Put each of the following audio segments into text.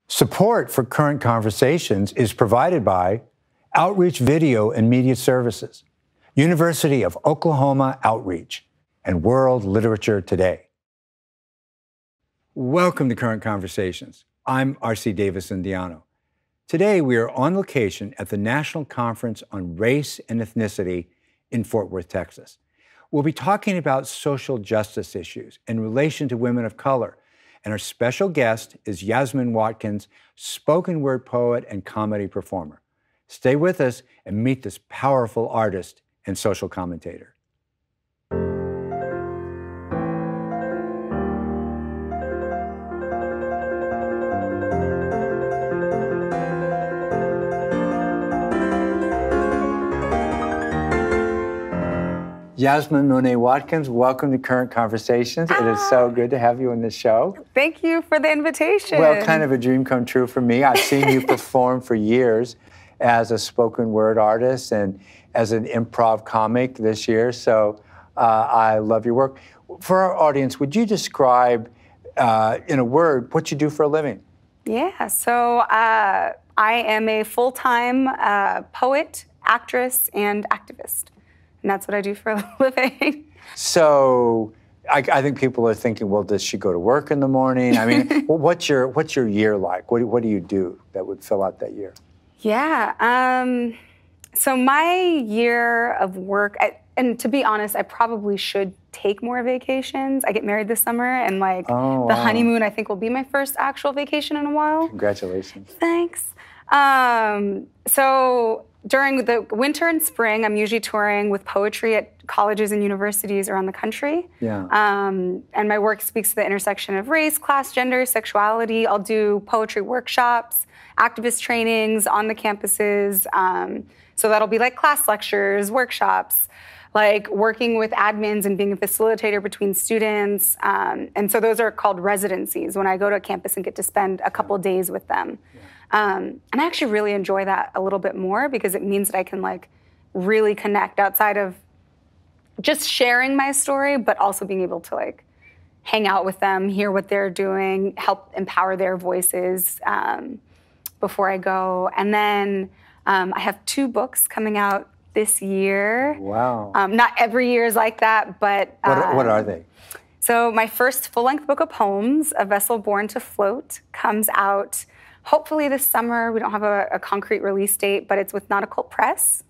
Support for Current Conversations is provided by Outreach Video and Media Services, University of Oklahoma Outreach, and World Literature Today. Welcome to Current Conversations. I'm R.C. Davis-Indiano. Today, we are on location at the National Conference on Race and Ethnicity in Fort Worth, Texas. We'll be talking about social justice issues in relation to women of color. And our special guest is Yazmin Watkins, spoken word poet and comedy performer. Stay with us and meet this powerful artist and social commentator. Yazmin Monet Watkins, welcome to Current Conversations. It is so good to have you on this show. Thank you for the invitation. Well, kind of a dream come true for me. I've seen you perform for years as a spoken word artist and as an improv comic this year, so I love your work. For our audience, would you describe in a word what you do for a living? Yeah, so I am a full-time poet, actress, and activist. And that's what I do for a living. So I think people are thinking, well, does she go to work in the morning? I mean, what's your year like? What do you do that would fill out that year? Yeah, so my year of work, and to be honest, I probably should take more vacations. I get married this summer, and the honeymoon, I think, will be my first actual vacation in a while. Congratulations. Thanks. So during the winter and spring, I'm usually touring with poetry at colleges and universities around the country. Yeah. And my work speaks to the intersection of race, class, gender, sexuality. I'll do poetry workshops, activist trainings on the campuses. So that'll be like class lectures, workshops, like working with admins and being a facilitator between students. And so those are called residencies, when I go to a campus and get to spend a couple days with them. Yeah. And I actually really enjoy that a little bit more because it means that I can really connect outside of just sharing my story, but also being able to hang out with them, hear what they're doing, help empower their voices before I go. And then I have 2 books coming out this year. Wow. Not every year is like that, but... What are they? So my first full-length book of poems, A Vessel Born to Float, comes out hopefully this summer. We don't have a concrete release date, but it's with Nautical Press.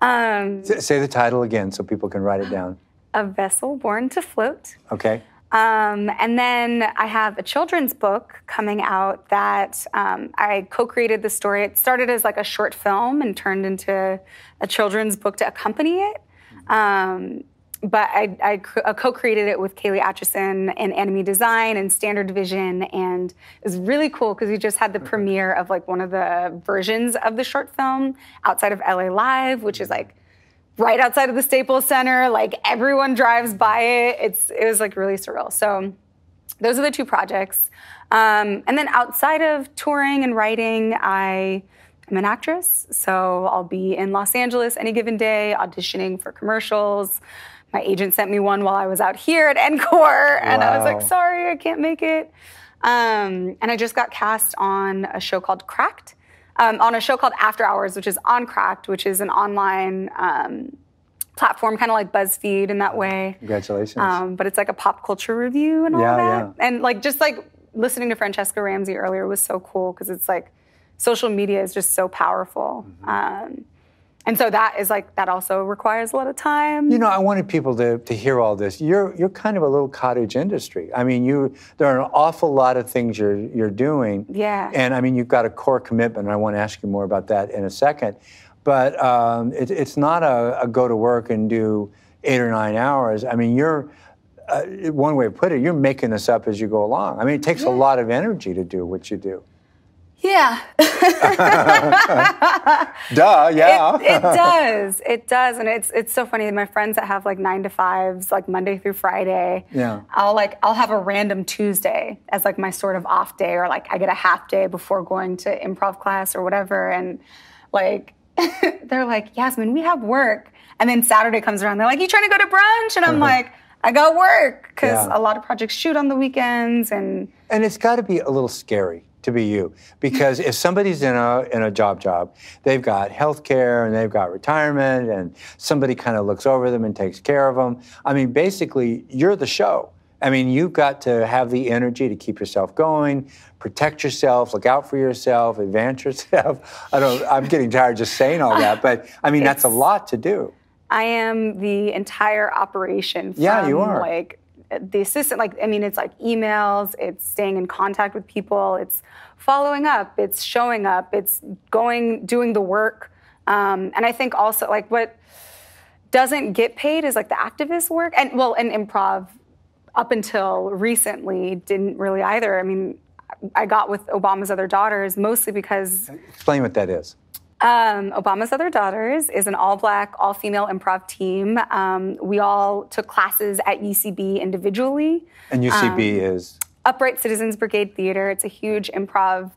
Mm-hmm. Say the title again so people can write it down. A Vessel Born to Float. Okay. And then I have a children's book coming out that I co-created the story. It started as a short film and turned into a children's book to accompany it. But I co-created it with Kaylee Atchison in Anime Design and Standard Vision, and it was really cool because we just had the premiere of one of the versions of the short film outside of LA Live, which is right outside of the Staples Center. Everyone drives by it. It was really surreal. So those are the 2 projects. And then outside of touring and writing, I am an actress. So I'll be in Los Angeles any given day, auditioning for commercials. My agent sent me one while I was out here at NCORE, and I was sorry, I can't make it. And I just got cast on a show called Cracked, on a show called After Hours, which is on Cracked, which is an online platform, kind of like BuzzFeed in that way. Congratulations. But it's a pop culture review and all that. Yeah. And just listening to Francesca Ramsey earlier was so cool because it's social media is just so powerful. Mm-hmm. And so that is that also requires a lot of time. I wanted people to hear all this. You're kind of a little cottage industry. I mean, there are an awful lot of things you're doing. Yeah. And I mean, you've got a core commitment, and I want to ask you more about that in a second. But it's not a go to work and do 8 or 9 hours. I mean, you're one way to put it, you're making this up as you go along. I mean, it takes a lot of energy to do what you do. Yeah. Duh, yeah. It does. And it's so funny. My friends that have 9 to 5s, Monday through Friday, yeah. I'll have a random Tuesday as my sort of off day, or I get a half day before going to improv class or whatever. And they're Yazmin, we have work. And then Saturday comes around, they're you trying to go to brunch? And I'm I got work, because a lot of projects shoot on the weekends. And it's got to be a little scary. to be you. Because if somebody's in a job, they've got health care and they've got retirement and somebody kind of looks over them and takes care of them. I mean, basically, you're the show. I mean, you've got to have the energy to keep yourself going, protect yourself, look out for yourself, advance yourself. I'm getting tired just saying all that, but I mean, that's a lot to do. I am the entire operation from, yeah, you are. Like, the assistant, like, I mean, it's like emails, it's staying in contact with people, it's following up, it's showing up, it's doing the work. And I think also, like, what doesn't get paid is like the activist work. And improv up until recently didn't really either. I mean, I got with Obama's Other Daughters mostly because... Explain what that is. Obama's Other Daughters is an all-black, all-female improv team. We all took classes at UCB individually. And UCB is? Upright Citizens Brigade Theater. It's a huge improv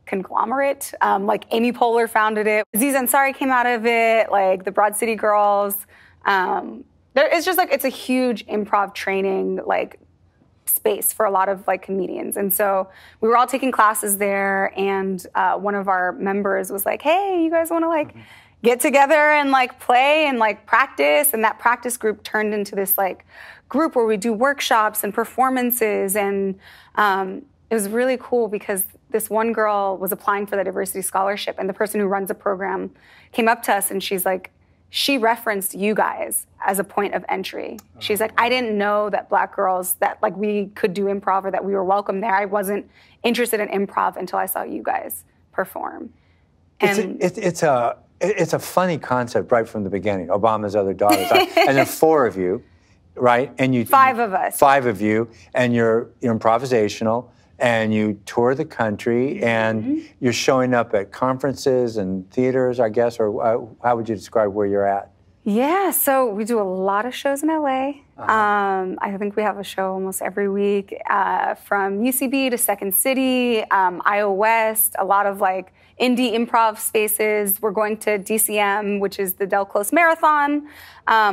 conglomerate. Like Amy Poehler founded it. Aziz Ansari came out of it, like the Broad City Girls. It's just like, it's a huge improv training, like, space for a lot of like comedians. And so we were all taking classes there, and one of our members was like, hey, you guys want to like get together and like play and like practice? And that practice group turned into this like group where we do workshops and performances. And it was really cool because this one girl was applying for the diversity scholarship, and the person who runs the program came up to us and she's like, she referenced you guys as a point of entry. She's like, I didn't know that Black girls, that like we could do improv or that we were welcome there. I wasn't interested in improv until I saw you guys perform. And it's a funny concept right from the beginning. Obama's Other Daughters, and there are 4 of you, right? And you 5 of us. 5 of you, and you're improvisational. And you tour the country, and you're showing up at conferences and theaters, I guess, or how would you describe where you're at? Yeah, so we do a lot of shows in LA. I think we have a show almost every week, from UCB to Second City, IO West, a lot of like indie improv spaces. We're going to DCM, which is the Del Close Marathon,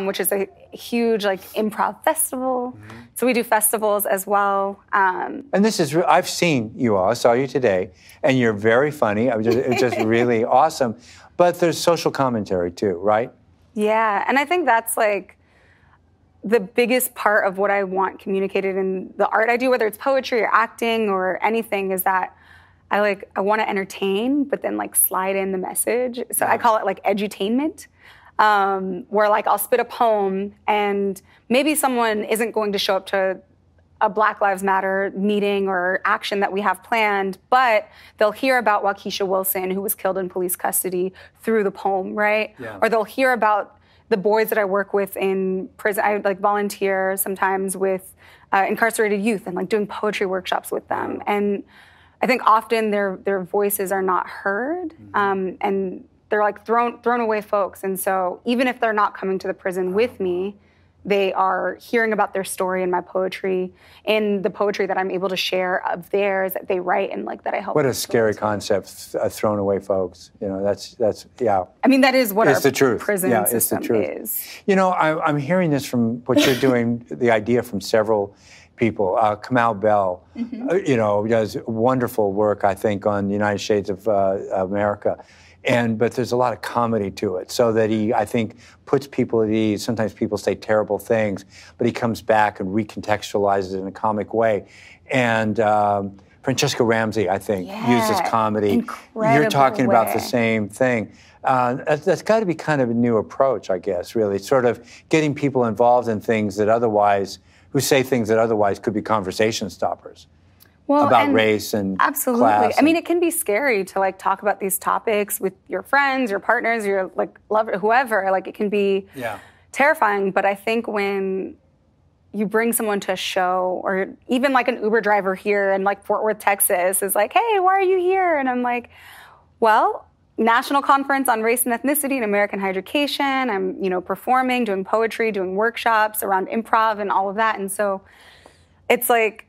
which is a huge like improv festival. So we do festivals as well. And this is, I've seen you all, I saw you today, and you're very funny. It's just really awesome. But there's social commentary too, right? Yeah, and I think that's like the biggest part of what I want communicated in the art I do, whether it's poetry or acting or anything, is that I want to entertain, but then like slide in the message. So I call it like edutainment, where like I'll spit a poem and maybe someone isn't going to show up to a Black Lives Matter meeting or action that we have planned, but they'll hear about Waukesha Wilson, who was killed in police custody, through the poem, right? Yeah. Or they'll hear about the boys that I work with in prison. I like volunteer sometimes with incarcerated youth and like doing poetry workshops with them. And I think often their voices are not heard, and they're like thrown away folks. And so even if they're not coming to the prison with me, they are hearing about their story in my poetry, in the poetry that I'm able to share of theirs that they write and like that I help. What a scary concept, thrown away folks. You know, that's yeah. I mean, that is what it's our the truth. Prison yeah, system it's the truth. is. You know, I'm hearing this from what you're doing, the idea from several people. Kamau Bell, you know, does wonderful work, I think, on the United Shades of America. But there's a lot of comedy to it, so that he, I think, puts people at ease. Sometimes people say terrible things, but he comes back and recontextualizes it in a comic way. And Francesca Ramsey, I think, uses comedy. Incredible You're talking way. about the same thing. That's got to be kind of a new approach, I guess, really. Sort of getting people involved in things that otherwise, who say things that otherwise could be conversation stoppers. Well, about race and absolutely. class. I mean, it can be scary to like talk about these topics with your friends, your partners, your like lover, whoever. Like it can be terrifying. But I think when you bring someone to a show, or even like an Uber driver here in like Fort Worth, Texas, is like, hey, why are you here? And I'm like, well, National Conference on Race and Ethnicity and American Higher Education. I'm, you know, performing, doing poetry, doing workshops around improv and all of that. And so it's like,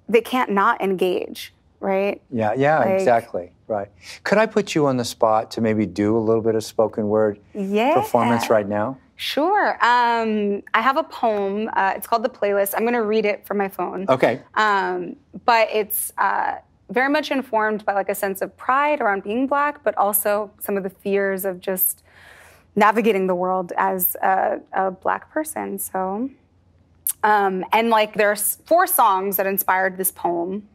they can't not engage, right? Yeah, like, exactly, right. Could I put you on the spot to maybe do a little bit of spoken word performance right now? Sure. I have a poem. It's called The Playlist. I'm going to read it from my phone. Okay. But it's very much informed by like a sense of pride around being Black, but also some of the fears of just navigating the world as a Black person. So, and like there's 4 songs that inspired this poem.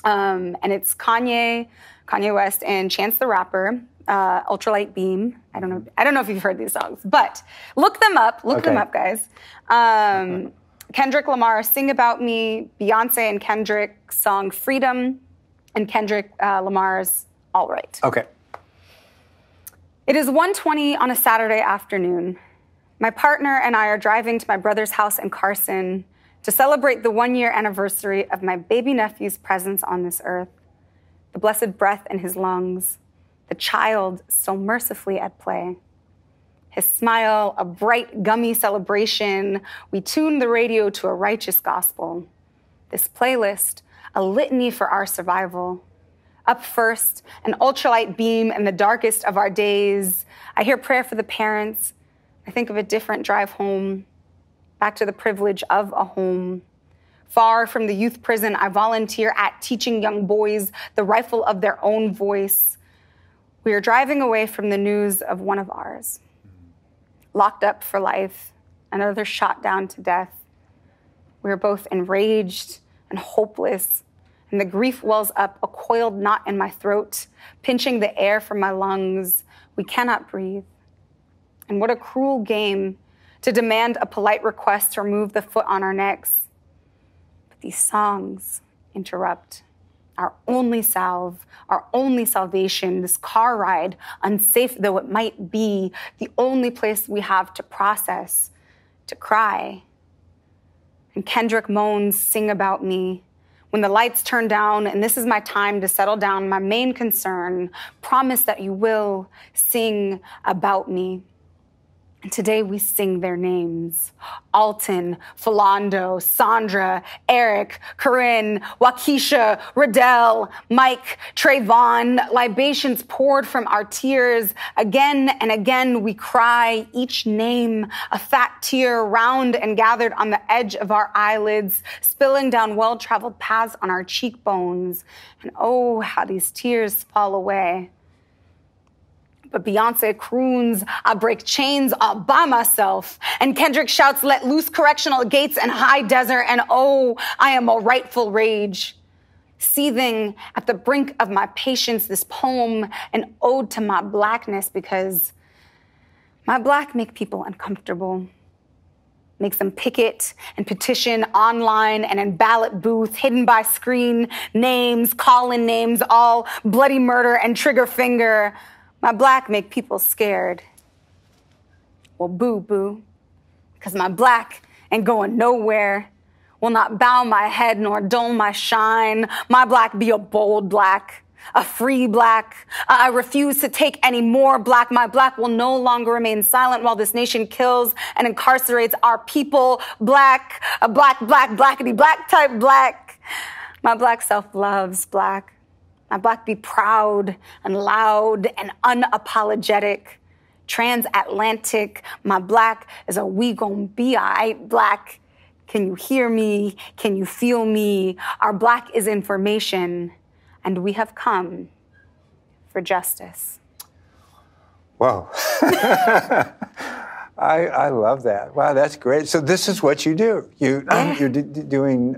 And it's Kanye West and Chance the Rapper, Ultralight Beam. I don't know if you've heard these songs, but look them up. Look them up, guys. Kendrick Lamar, Sing About Me, Beyonce and Kendrick song Freedom, and Kendrick Lamar's All Right. Okay. It is 1:20 on a Saturday afternoon. My partner and I are driving to my brother's house in Carson to celebrate the 1-year anniversary of my baby nephew's presence on this earth, the blessed breath in his lungs, the child still mercifully at play. His smile, a bright, gummy celebration. We tune the radio to a righteous gospel. This playlist, a litany for our survival. Up first, an ultralight beam in the darkest of our days. I hear prayer for the parents. I think of a different drive home, back to the privilege of a home. Far from the youth prison, I volunteer at teaching young boys the rifle of their own voice. We are driving away from the news of one of ours. Locked up for life, another shot down to death. We are both enraged and hopeless, and the grief wells up, a coiled knot in my throat, pinching the air from my lungs. We cannot breathe. And what a cruel game to demand a polite request to remove the foot on our necks. But these songs interrupt. Our only salve, our only salvation, this car ride, unsafe though it might be, the only place we have to process, to cry. And Kendrick moans, Sing About Me. When the lights turn down and this is my time to settle down, my main concern, promise that you will sing about me. And today we sing their names. Alton, Philando, Sandra, Eric, Corinne, Waukesha, Riddell, Mike, Trayvon, libations poured from our tears. Again and again we cry, each name, a fat tear round and gathered on the edge of our eyelids, spilling down well-traveled paths on our cheekbones. And oh, how these tears fall away. But Beyonce croons, I break chains all by myself. And Kendrick shouts, let loose correctional gates and high desert. And oh, I am a rightful rage. Seething at the brink of my patience, this poem, an ode to my Blackness, because my Black make people uncomfortable. Makes them picket and petition online and in ballot booth, hidden by screen names, call-in names, all bloody murder and trigger finger. My Black make people scared. Well, boo-boo, because my Black ain't going nowhere. Will not bow my head nor dull my shine. My Black be a bold Black, a free Black. I refuse to take any more Black. My Black will no longer remain silent while this nation kills and incarcerates our people. Black, a blackity black type Black. My Black self loves Black. My Black be proud and loud and unapologetic. Transatlantic, my Black is a we gon' be alright Black. Can you hear me? Can you feel me? Our Black is information, and we have come for justice. Whoa. I love that. Wow, that's great. So this is what you do. You're doing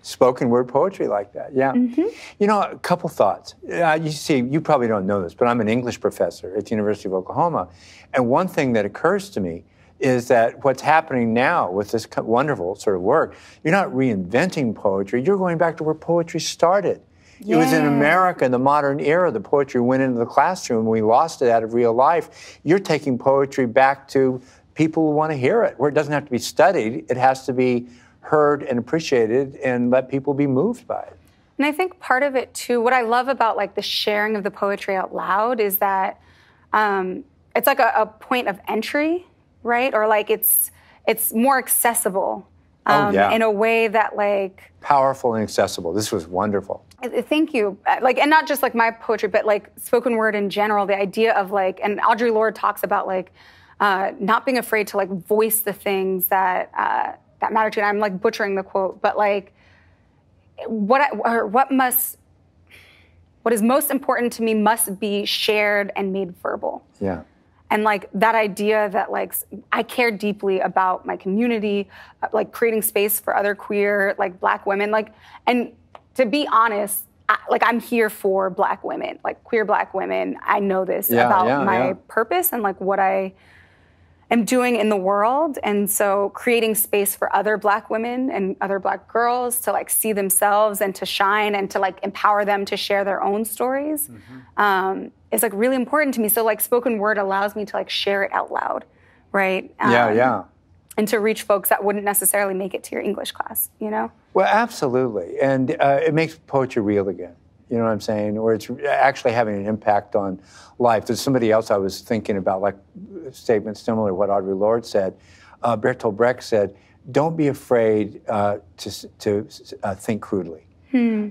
spoken word poetry like that. Yeah. Mm-hmm. You know, a couple thoughts. You see, you probably don't know this, but I'm an English professor at the University of Oklahoma. And one thing that occurs to me is that what's happening now with this wonderful sort of work, you're not reinventing poetry, you're going back to where poetry started. Yeah. It was in America, in the modern era, the poetry went into the classroom, we lost it out of real life. You're taking poetry back to people who want to hear it, where it doesn't have to be studied, it has to be heard and appreciated and let people be moved by it. And I think part of it too, what I love about like the sharing of the poetry out loud is that it's like a point of entry, right? Or like it's more accessible in a way that like... Powerful and accessible. This was wonderful. Thank you. Like, and not just like my poetry, but like spoken word in general, the idea of like, and Audre Lorde talks about like, not being afraid to like voice the things that that matter to you. And I'm like butchering the quote, but like what is most important to me must be shared and made verbal. Yeah. And like that idea that like I care deeply about my community, like creating space for other queer, like Black women, like, and to be honest, I'm here for Black women, like queer Black women. I know this about my purpose and like what I am doing in the world. And so creating space for other Black women and other Black girls to like see themselves and to shine and to like empower them to share their own stories is like really important to me. So like spoken word allows me to like share it out loud, right? And to reach folks that wouldn't necessarily make it to your English class, you know? Well, absolutely. And it makes poetry real again. You know what I'm saying? Or it's actually having an impact on life. There's somebody else I was thinking about, like statements similar to what Audre Lorde said. Bertolt Brecht said, don't be afraid to think crudely.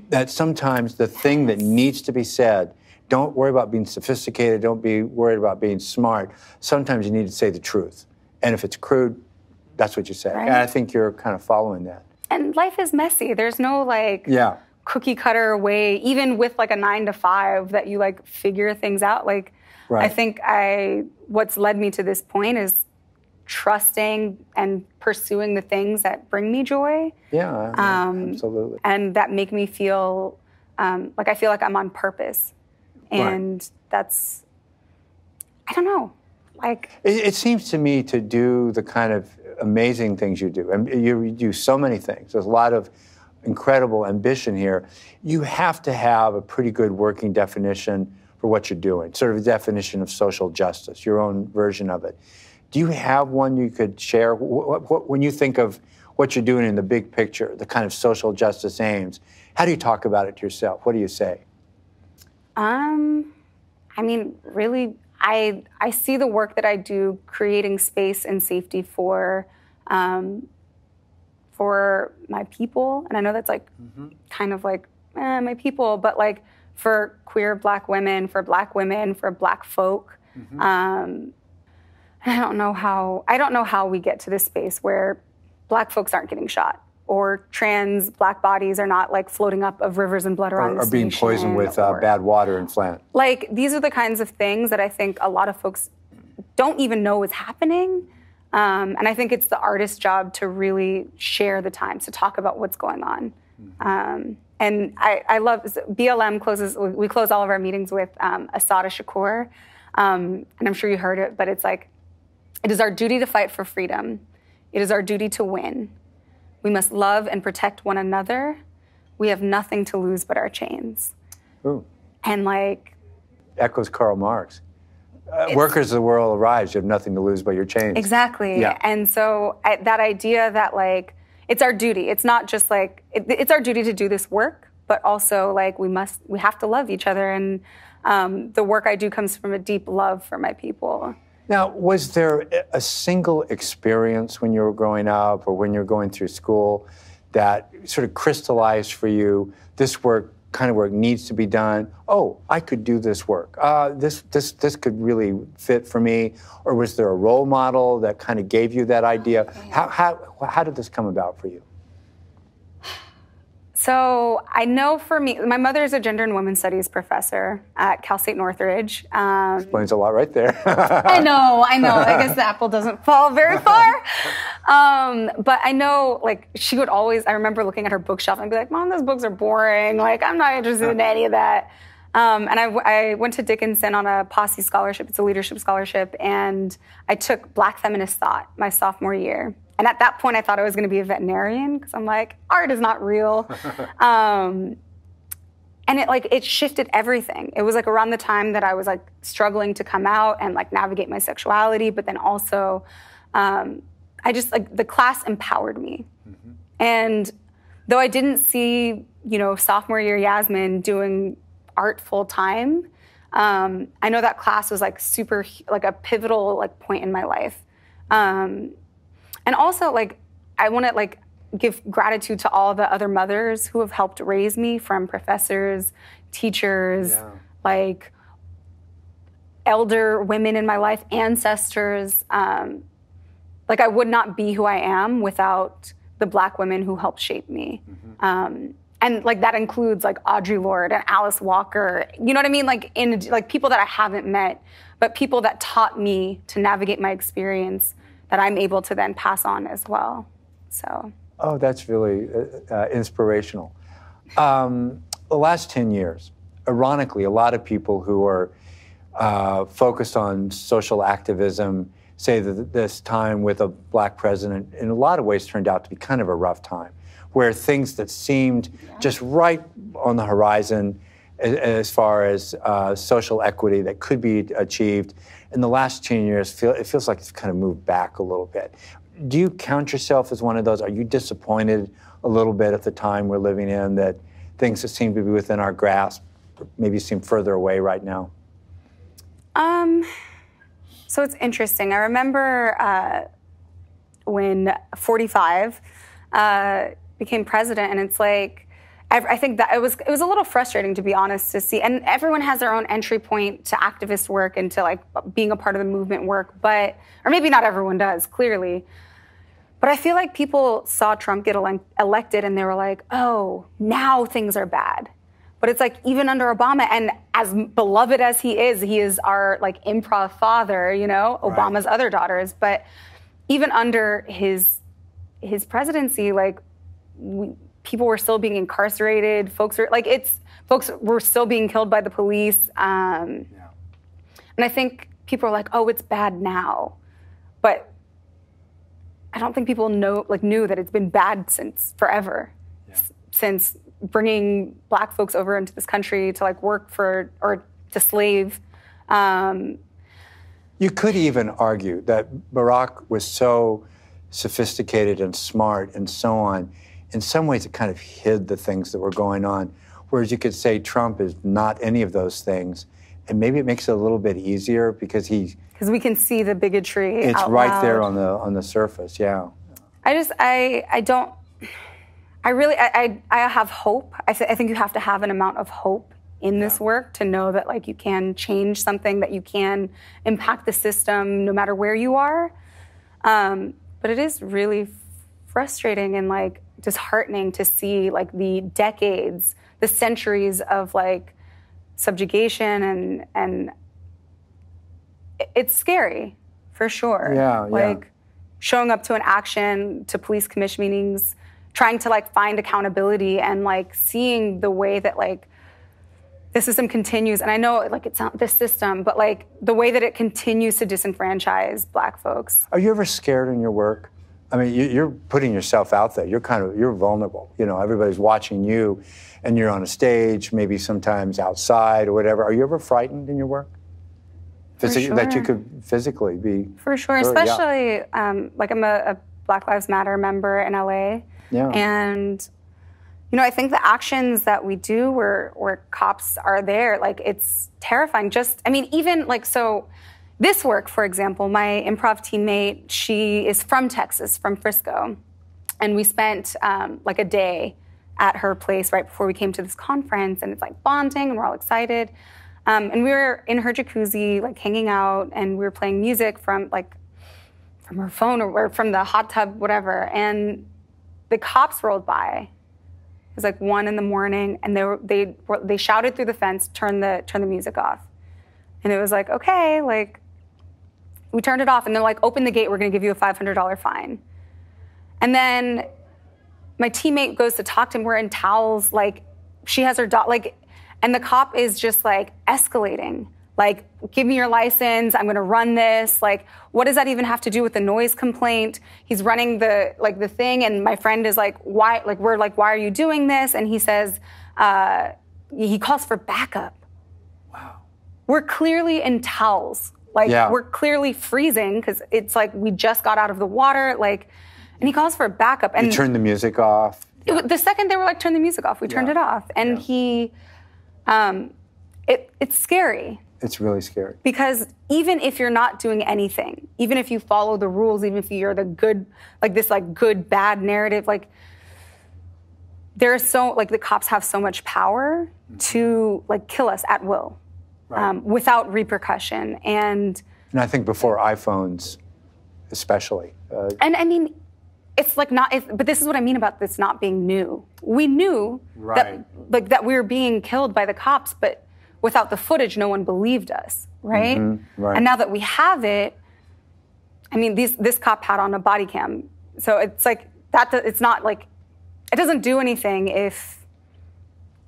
That sometimes the thing that needs to be said, don't worry about being sophisticated, don't be worried about being smart. Sometimes you need to say the truth. And if it's crude, that's what you say. Right. And I think you're kind of following that. And life is messy. There's no like... cookie cutter way, even with like a 9 to 5 that you like figure things out. Like, I think what's led me to this point is trusting and pursuing the things that bring me joy. Yeah, absolutely. And that make me feel like I feel like I'm on purpose. And that's, I don't know, like. It seems to me to do the kind of amazing things you do. And you do so many things. There's a lot of incredible ambition here. You have to have a pretty good working definition for what you're doing, sort of a definition of social justice, your own version of it. Do you have one you could share? When you think of what you're doing in the big picture, the kind of social justice aims, how do you talk about it to yourself? What do you say? I mean, really, I see the work that I do creating space and safety for my people, and I know that's like kind of like my people, but like for queer Black women, for Black folk. I don't know how we get to this space where Black folks aren't getting shot, or trans Black bodies are not like floating up of rivers and blood around this or being nation, poisoned with bad water in Flint. Like these are the kinds of things that I think a lot of folks don't even know is happening. And I think it's the artist's job to really share the times, to talk about what's going on. And I love, BLM we close all of our meetings with Assata Shakur. And I'm sure you heard it, but it's like, it is our duty to fight for freedom. It is our duty to win. We must love and protect one another. We have nothing to lose but our chains. Ooh. And like. Echoes Karl Marx. Workers of the world arise, you have nothing to lose but your chains. Exactly. Yeah. And so that idea that like, it's our duty. It's not just like, it's our duty to do this work, but also like we have to love each other. And the work I do comes from a deep love for my people. Now, was there a single experience when you were growing up or when you're going through school that sort of crystallized for you, this kind of work needs to be done? Oh, I could do this work. This could really fit for me. Or was there a role model that kind of gave you that idea? Okay. How did this come about for you? So I know for me, my mother is a gender and women's studies professor at Cal State Northridge. Explains a lot right there. I know. I guess the apple doesn't fall very far. But I know, like, she would always, I remember looking at her bookshelf and be like, Mom, those books are boring. Like, I'm not interested in any of that. And I went to Dickinson on a Posse scholarship. It's a leadership scholarship. And I took Black feminist thought my sophomore year. And at that point, I thought I was going to be a veterinarian because I'm like, art is not real. And it shifted everything. It was like around the time that I was like struggling to come out and like navigate my sexuality, but then also I just like the class empowered me. Mm-hmm. And though I didn't see, sophomore year Yazmin doing art full time, I know that class was like super, like a pivotal like point in my life. And also, like, I want to, like, give gratitude to all the other mothers who have helped raise me, from professors, teachers, like, elder women in my life, ancestors. Like I would not be who I am without the Black women who helped shape me. And like that includes like Audre Lorde and Alice Walker. You know what I mean? Like people that I haven't met, but people that taught me to navigate my experience that I'm able to then pass on as well. So. Oh, that's really inspirational. The last 10 years, ironically, a lot of people who are focused on social activism say that this time with a Black president in a lot of ways turned out to be kind of a rough time, where things that seemed just right on the horizon as far as social equity that could be achieved in the last 10 years, it feels like it's kind of moved back a little bit. Do you count yourself as one of those? Are you disappointed a little bit at the time we're living in that things that seem to be within our grasp maybe seem further away right now? So it's interesting. I remember when 45 became president, and it's like, I think that it was a little frustrating, to be honest, to see. And everyone has their own entry point to activist work and to like being a part of the movement work, or maybe not everyone does, clearly. But I feel like people saw Trump get elected and they were like, oh, now things are bad. But it's like even under Obama, and as beloved as he is our like improv father, you know, Obama's other daughters. But even under his presidency, like people were still being incarcerated. Folks were still being killed by the police. And I think people are like, oh, it's bad now. But I don't think people knew that it's been bad since forever. Since bringing Black folks over into this country to like work for, or to slave. You could even argue that Barack was so sophisticated and smart and so on. In some ways, it kind of hid the things that were going on. Whereas you could say Trump is not any of those things. And maybe it makes it a little bit easier because we can see the bigotry. It's out right loud. there on the surface, yeah. I have hope. I think you have to have an amount of hope in this work to know that like you can change something, that you can impact the system no matter where you are. But it is really frustrating and like disheartening to see like the decades, the centuries of like subjugation and it's scary for sure. Like showing up to an action, to police commission meetings, trying to like find accountability and like seeing the way that like the system continues. And I know like it's not this system, but like the way that it continues to disenfranchise Black folks. Are you ever scared in your work? I mean, you're putting yourself out there. You're vulnerable. You know, everybody's watching you and you're on a stage, maybe sometimes outside or whatever. Are you ever frightened in your work? Sure. That you could physically be? For sure, especially like I'm a Black Lives Matter member in LA. Yeah. And, you know, I think the actions that we do where cops are there, like it's terrifying. Even like, so this work, for example, my improv teammate, she is from Texas, from Frisco. And we spent like a day at her place right before we came to this conference. And it's like bonding and we're all excited. And we were in her jacuzzi, like hanging out, and we were playing music from her phone or from the hot tub, whatever. And the cops rolled by. It was like 1 a.m, and they shouted through the fence, turn the music off. And it was like, okay, like we turned it off, and they're like, open the gate, we're gonna give you a $500 fine. And then my teammate goes to talk to him, we're in towels, like she has her dog, like, and the cop is just like escalating. Like, give me your license, I'm gonna run this. Like, what does that even have to do with the noise complaint? He's running the thing, and my friend is like, why, like, we're like, why are you doing this? And he says, he calls for backup. Wow. We're clearly in towels. Like, we're clearly freezing, because it's like, we just got out of the water, like, and he calls for backup. And you turned the music off? The second they were like, turn the music off, we turned it off. And he, it's scary. It's really scary. Because even if you're not doing anything, even if you follow the rules, even if you're the good, like this like good, bad narrative, like there's so, like the cops have so much power to like kill us at will. without repercussion. And I think before iPhones, especially. And I mean, it's like not, but this is what I mean about this not being new. We knew that we were being killed by the cops, but without the footage, no one believed us, right? Right. And now that we have it, I mean, this cop had on a body cam. So it's like, it's not like, it doesn't do anything if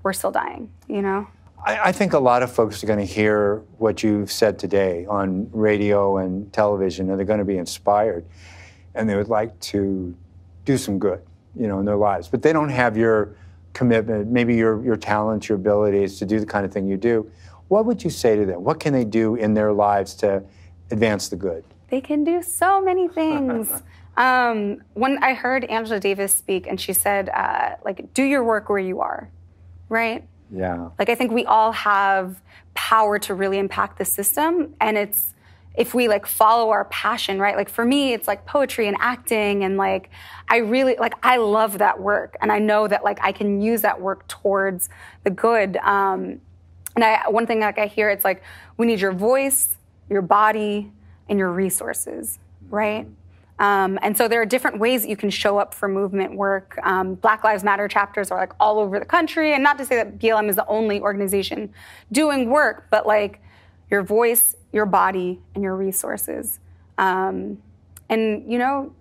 we're still dying, you know? I think a lot of folks are going to hear what you've said today on radio and television, and they're going to be inspired, and they would like to do some good, you know, in their lives. But they don't have your commitment, maybe your talents, your abilities to do the kind of thing you do. What would you say to them? What can they do in their lives to advance the good? They can do so many things. When I heard Angela Davis speak, and she said, like, do your work where you are, right? Yeah. Like, I think we all have power to really impact the system, and it's, if we like follow our passion, right? Like for me, it's like poetry and acting, and like, I love that work, and I know that like I can use that work towards the good. And one thing like I hear, it's like, we need your voice, your body, and your resources, right? And so there are different ways that you can show up for movement work. Black Lives Matter chapters are like all over the country, and not to say that BLM is the only organization doing work, but like your voice, your body, and your resources. And you know,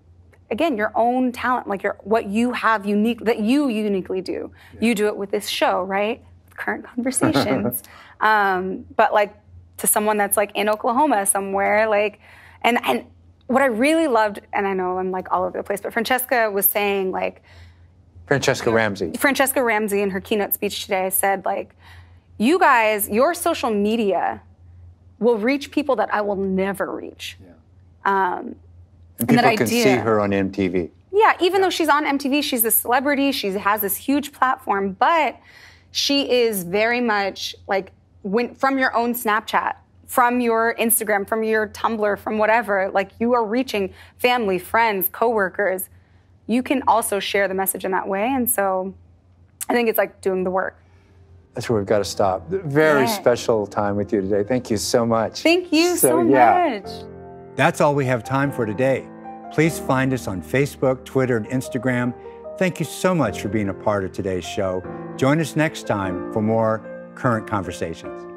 again, your own talent, like what you have unique, that you uniquely do. Yeah. You do it with this show, right? Current Conversations. But like to someone that's like in Oklahoma somewhere, like, and what I really loved, and I know I'm like all over the place, but Francesca was saying like, Francesca Ramsey in her keynote speech today said like, you guys, your social media will reach people that I will never reach. Yeah. And people can see her on MTV. Yeah, even though she's on MTV, she's a celebrity, she has this huge platform, but she is very much like, from your own Snapchat, from your Instagram, from your Tumblr, from whatever, like you are reaching family, friends, coworkers. You can also share the message in that way. And so I think it's like doing the work. That's where we've got to stop. Very special time with you today. Thank you so much. Thank you so much. That's all we have time for today. Please find us on Facebook, Twitter, and Instagram. Thank you so much for being a part of today's show. Join us next time for more Current Conversations.